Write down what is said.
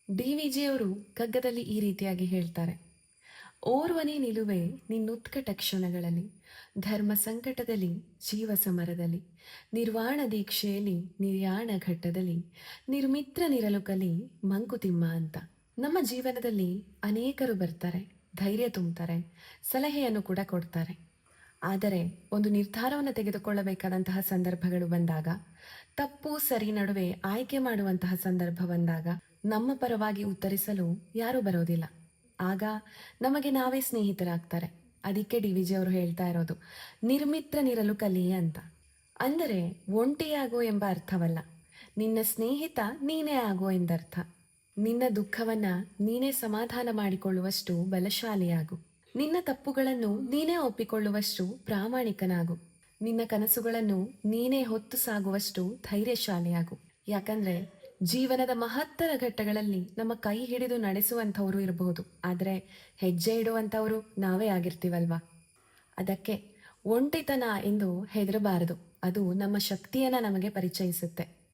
ಡಿ.ವಿ.ಜಿಯವರು ಕಗ್ಗದಲ್ಲಿ ಈ ರೀತಿಯಾಗಿ ಹೇಳ್ತಾರೆ: ಓರ್ವನೇ ನಿಲುವೆ ನಿನ್ನುತ್ಕಟ ಕ್ಷಣಗಳಲ್ಲಿ, ಧರ್ಮ ಸಂಕಟದಲ್ಲಿ, ಜೀವ ಸಮರದಲ್ಲಿ, ನಿರ್ವಾಣ ದೀಕ್ಷೆಯಲ್ಲಿ, ನಿರ್ಯಾಣ ಘಟ್ಟದಲ್ಲಿ, ನಿರ್ಮಿತ್ರನಿರಲು ಕಲಿ ಮಂಕುತಿಮ್ಮ ಅಂತ. ನಮ್ಮ ಜೀವನದಲ್ಲಿ ಅನೇಕರು ಬರ್ತಾರೆ, ಧೈರ್ಯ ತುಂಬ್ತಾರೆ, ಸಲಹೆಯನ್ನು ಕೂಡ ಕೊಡ್ತಾರೆ. ಆದರೆ ಒಂದು ನಿರ್ಧಾರವನ್ನು ತೆಗೆದುಕೊಳ್ಳಬೇಕಾದಂತಹ ಸಂದರ್ಭಗಳು ಬಂದಾಗ, ತಪ್ಪು ಸರಿ ನಡುವೆ ಆಯ್ಕೆ ಮಾಡುವಂತಹ ಸಂದರ್ಭ ಬಂದಾಗ ನಮ್ಮ ಪರವಾಗಿ ಉತ್ತರಿಸಲು ಯಾರೂ ಬರೋದಿಲ್ಲ. ಆಗ ನಮಗೆ ನಾವೇ ಸ್ನೇಹಿತರಾಗ್ತಾರೆ. ಅದಕ್ಕೆ ಡಿ.ವಿ.ಜಿ ಅವರು ಹೇಳ್ತಾ ಇರೋದು, ನಿರ್ಮಿತ್ರನಿರಲು ಕಲಿ ಅಂತ. ಅಂದರೆ ಒಂಟಿಯಾಗೋ ಎಂಬ ಅರ್ಥವಲ್ಲ, ನಿನ್ನ ಸ್ನೇಹಿತ ನೀನೇ ಆಗೋ ಎಂದರ್ಥ. ನಿನ್ನ ದುಃಖವನ್ನ ನೀನೇ ಸಮಾಧಾನ ಮಾಡಿಕೊಳ್ಳುವಷ್ಟು ಬಲಶಾಲಿಯಾಗು. ನಿನ್ನ ತಪ್ಪುಗಳನ್ನು ನೀನೇ ಒಪ್ಪಿಕೊಳ್ಳುವಷ್ಟು ಪ್ರಾಮಾಣಿಕನಾಗು. ನಿನ್ನ ಕನಸುಗಳನ್ನು ನೀನೇ ಹೊತ್ತು ಸಾಗುವಷ್ಟು ಧೈರ್ಯಶಾಲಿಯಾಗು. ಯಾಕಂದ್ರೆ ಜೀವನದ ಮಹತ್ತರ ಘಟ್ಟಗಳಲ್ಲಿ ನಮ್ಮ ಕೈ ಹಿಡಿದು ನಡೆಸುವಂಥವ್ರು ಇರಬಹುದು, ಆದರೆ ಹೆಜ್ಜೆ ಇಡುವಂಥವ್ರು ನಾವೇ ಆಗಿರ್ತೀವಲ್ವಾ. ಅದಕ್ಕೆ ಒಂಟಿತನ ಎಂದು ಹೆದರಬಾರದು. ಅದು ನಮ್ಮ ಶಕ್ತಿಯನ್ನ ನಮಗೆ ಪರಿಚಯಿಸುತ್ತೆ.